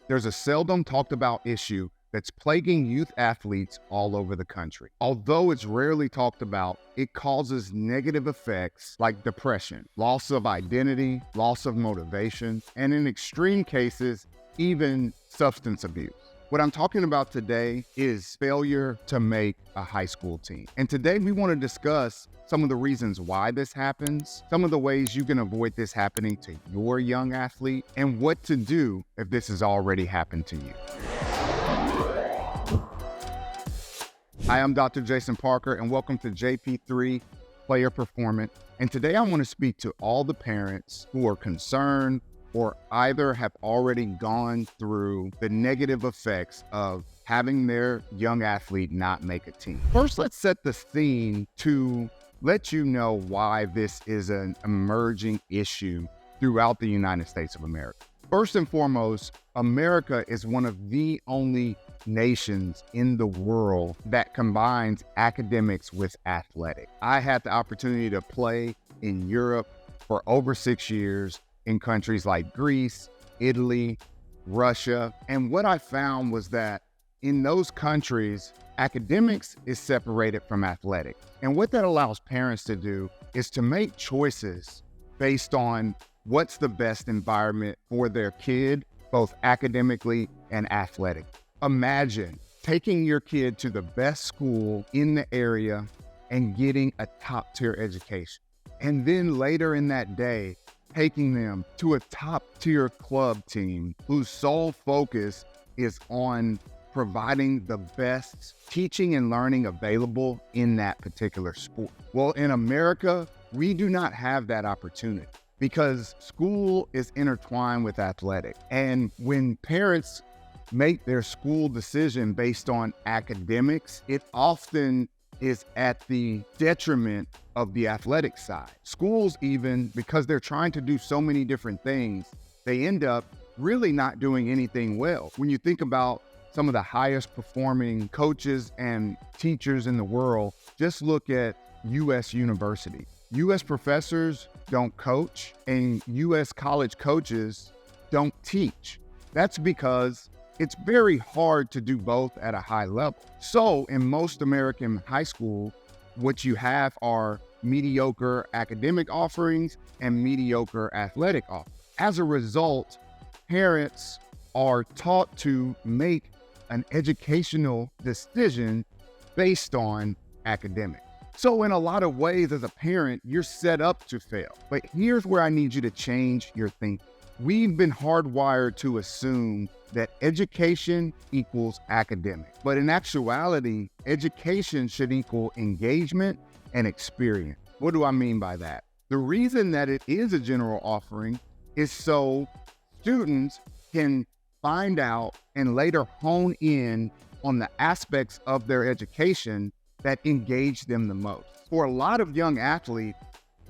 There's a seldom talked about issue that's plaguing youth athletes all over the country. Although it's rarely talked about, it causes negative effects like depression, loss of identity, loss of motivation, and in extreme cases, even substance abuse. What I'm talking about today is failure to make a high school team. And today we want to discuss some of the reasons why this happens, some of the ways you can avoid this happening to your young athlete, and what to do if this has already happened to you. Hi, I'm Dr. Jason Parker, and welcome to JP3 Player Performance. And today I want to speak to all the parents who are concerned or either have already gone through the negative effects of having their young athlete not make a team. First, let's set the scene to let you know why this is an emerging issue throughout the United States of America. First and foremost, America is one of the only nations in the world that combines academics with athletics. I had the opportunity to play in Europe for over 6 years in countries like Greece, Italy, Russia. And what I found was that in those countries, academics is separated from athletics. And what that allows parents to do is to make choices based on what's the best environment for their kid, both academically and athletic. Imagine taking your kid to the best school in the area and getting a top-tier education. And then later in that day, taking them to a top-tier club team whose sole focus is on providing the best teaching and learning available in that particular sport. Well, in America, we do not have that opportunity because school is intertwined with athletics. And when parents make their school decision based on academics, it often is at the detriment of the athletic side. Schools, even because they're trying to do so many different things, they end up really not doing anything well. When you think about some of the highest performing coaches and teachers in the world, just look at U.S. universities. U.S. professors don't coach and U.S. college coaches don't teach. That's because it's very hard to do both at a high level. So in most American high school, what you have are mediocre academic offerings and mediocre athletic offerings. As a result, parents are taught to make an educational decision based on academics. So in a lot of ways, as a parent, you're set up to fail. But here's where I need you to change your thinking. We've been hardwired to assume that education equals academic. But in actuality, education should equal engagement and experience. What do I mean by that? The reason that it is a general offering is so students can find out and later hone in on the aspects of their education that engage them the most. For a lot of young athletes,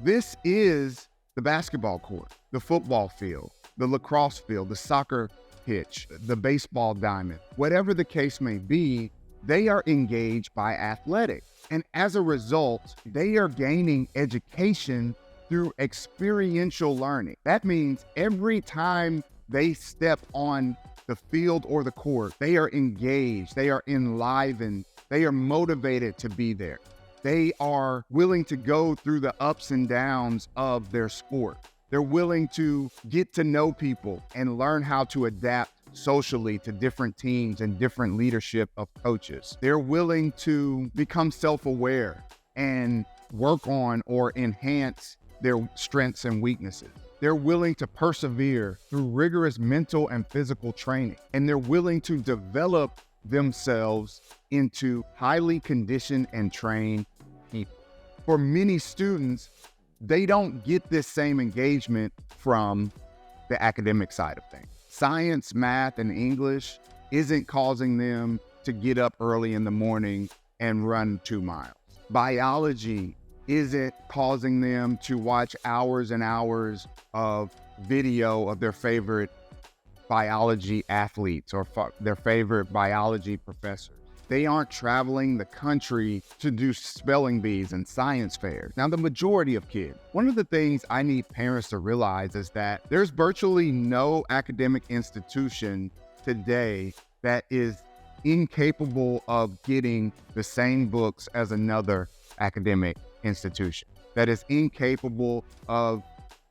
this is the basketball court, the football field, the lacrosse field, the soccer pitch, the baseball diamond. Whatever the case may be, they are engaged by athletics. And as a result, they are gaining education through experiential learning. That means every time they step on the field or the court, they are engaged, they are enlivened, they are motivated to be there. They are willing to go through the ups and downs of their sport. They're willing to get to know people and learn how to adapt socially to different teams and different leadership of coaches. They're willing to become self-aware and work on or enhance their strengths and weaknesses. They're willing to persevere through rigorous mental and physical training, and they're willing to develop themselves into highly conditioned and trained people. For many students, they don't get this same engagement from the academic side of things. Science, math, and English isn't causing them to get up early in the morning and run 2 miles. Biology isn't causing them to watch hours and hours of video of their favorite biology athletes or their favorite biology professors. They aren't traveling the country to do spelling bees and science fairs. Now, the majority of kids, one of the things I need parents to realize is that there's virtually no academic institution today that is incapable of getting the same books as another academic institution, that is incapable of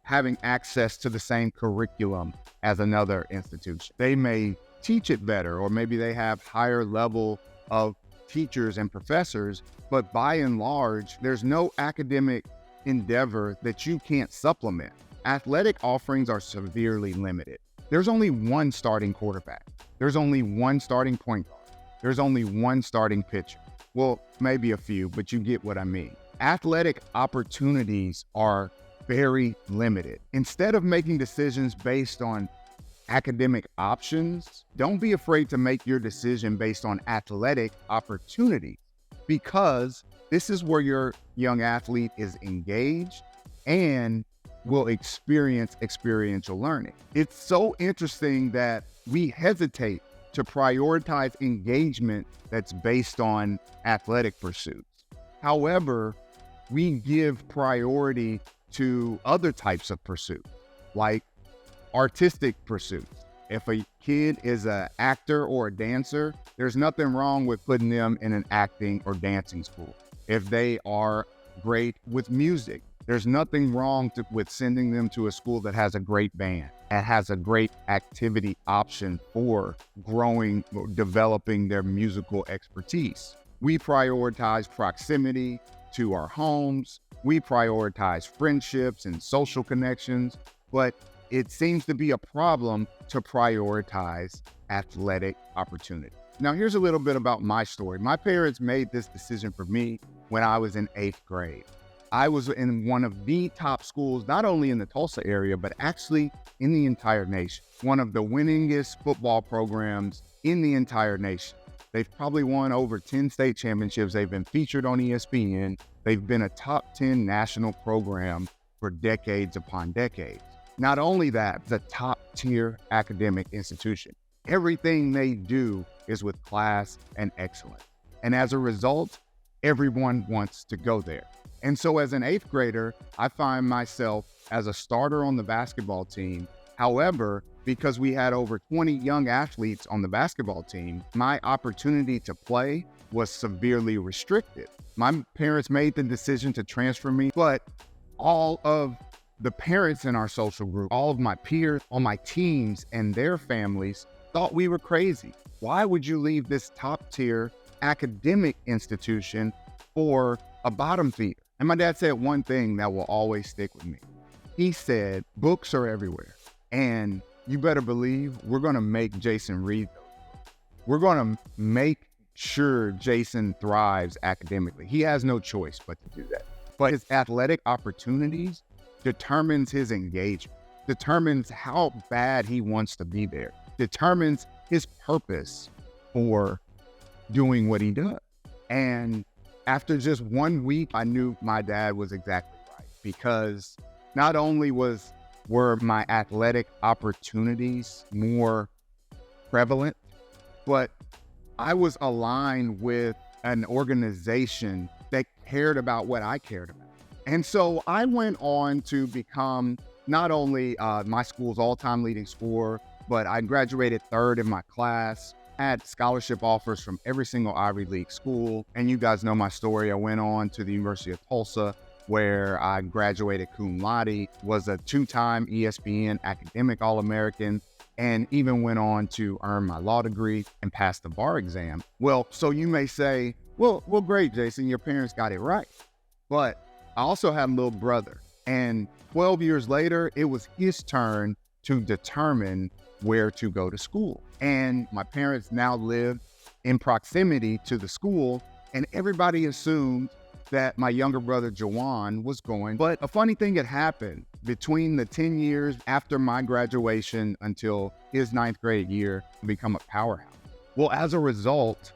having access to the same curriculum as another institution. They may teach it better, or maybe they have higher level of teachers and professors, but by and large, there's no academic endeavor that you can't supplement. Athletic offerings are severely limited. There's only one starting quarterback. There's only one starting point guard. There's only one starting pitcher. Well, maybe a few, but you get what I mean. Athletic opportunities are very limited. Instead of making decisions based on academic options, don't be afraid to make your decision based on athletic opportunities, because this is where your young athlete is engaged and will experience experiential learning. It's so interesting that we hesitate to prioritize engagement that's based on athletic pursuits. However, we give priority to other types of pursuits, like artistic pursuits. If a kid is an actor or a dancer, there's nothing wrong with putting them in an acting or dancing school. If they are great with music, there's nothing wrong with sending them to a school that has a great band and has a great activity option for growing, developing their musical expertise. We prioritize proximity to our homes. We prioritize friendships and social connections, but it seems to be a problem to prioritize athletic opportunity. Now, here's a little bit about my story. My parents made this decision for me when I was in 8th grade. I was in one of the top schools, not only in the Tulsa area, but actually in the entire nation. One of the winningest football programs in the entire nation. They've probably won over 10 state championships. They've been featured on ESPN. They've been a top 10 national program for decades upon decades. Not only that, it's a top tier academic institution. Everything they do is with class and excellence. And as a result, everyone wants to go there. And so as an 8th grader, I find myself as a starter on the basketball team. However, because we had over 20 young athletes on the basketball team, my opportunity to play was severely restricted. My parents made the decision to transfer me, but all of the parents in our social group, all of my peers on my teams and their families thought we were crazy. Why would you leave this top tier academic institution for a bottom feeder? And my dad said one thing that will always stick with me. He said, books are everywhere. And you better believe we're going to make Jason read those. We're going to make sure Jason thrives academically. He has no choice but to do that. But his athletic opportunities determines his engagement, determines how bad he wants to be there, determines his purpose for doing what he does. And after just 1 week, I knew my dad was exactly right, because not only were my athletic opportunities more prevalent, but I was aligned with an organization that cared about what I cared about. And so I went on to become not only my school's all-time leading scorer, but I graduated 3rd in my class, had scholarship offers from every single Ivy League school. And you guys know my story. I went on to the University of Tulsa, where I graduated cum laude, was a 2-time ESPN academic All-American, and even went on to earn my law degree and pass the bar exam. Well, so you may say, well, great, Jason, your parents got it right. But I also had a little brother, and 12 years later, it was his turn to determine where to go to school. And my parents now lived in proximity to the school, and everybody assumed that my younger brother, Jawan, was going. But a funny thing had happened between the 10 years after my graduation until his 9th grade year to become a powerhouse. Well, as a result,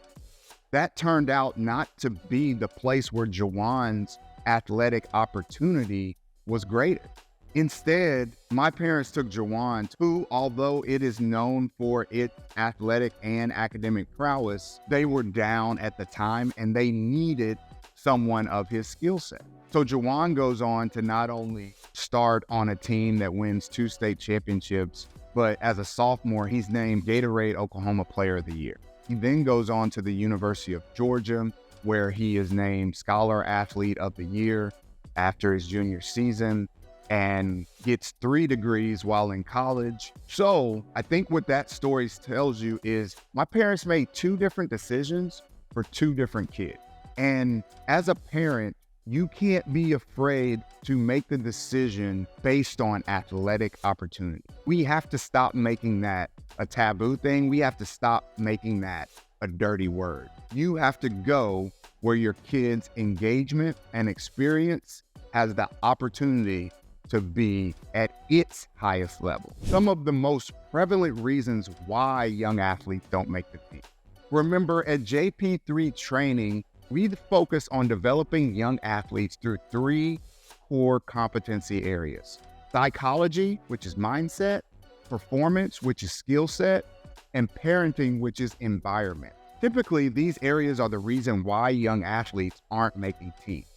that turned out not to be the place where Jawan's athletic opportunity was greater. Instead, my parents took Jawan, who, although it is known for its athletic and academic prowess, they were down at the time and they needed someone of his skill set. So Jawan goes on to not only start on a team that wins 2 state championships but as a sophomore, he's named Gatorade Oklahoma Player of the Year. He then goes on to the University of Georgia, where he is named Scholar Athlete of the Year after his junior season and gets 3 degrees while in college. So I think what that story tells you is my parents made 2 different decisions for 2 different kids. And as a parent, you can't be afraid to make the decision based on athletic opportunity. We have to stop making that a taboo thing. We have to stop making that a dirty word. You have to go where your kid's engagement and experience has the opportunity to be at its highest level. Some of the most prevalent reasons why young athletes don't make the team. Remember, at JP3 training, we focus on developing young athletes through 3 core competency areas: psychology, which is mindset; performance, which is skill set; and parenting, which is environment. Typically, these areas are the reason why young athletes aren't making teams.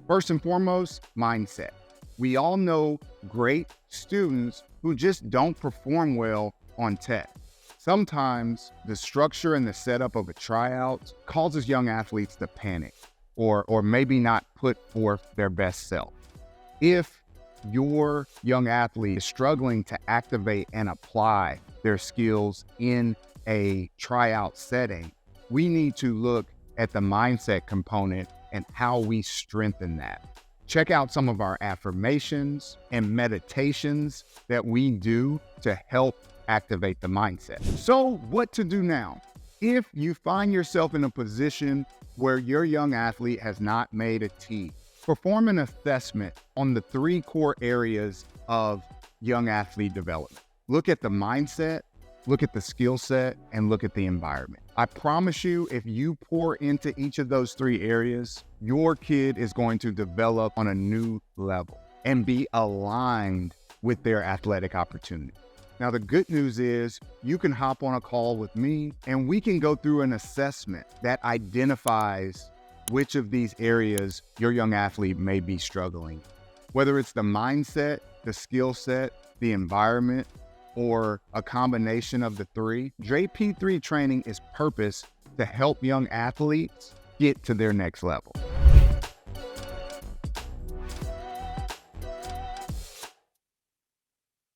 First and foremost, mindset. We all know great students who just don't perform well on tests. Sometimes the structure and the setup of a tryout causes young athletes to panic or maybe not put forth their best self. If your young athlete is struggling to activate and apply their skills in a tryout setting, we need to look at the mindset component and how we strengthen that. Check out some of our affirmations and meditations that we do to help activate the mindset. So what to do now? If you find yourself in a position where your young athlete has not made a team, perform an assessment on the 3 core areas of young athlete development. Look at the mindset, look at the skill set, and look at the environment. I promise you, if you pour into each of those 3 areas, your kid is going to develop on a new level and be aligned with their athletic opportunity. Now, the good news is you can hop on a call with me and we can go through an assessment that identifies which of these areas your young athlete may be struggling. Whether it's the mindset, the skill set, the environment, or a combination of the 3, JP3 training is purposed to help young athletes get to their next level.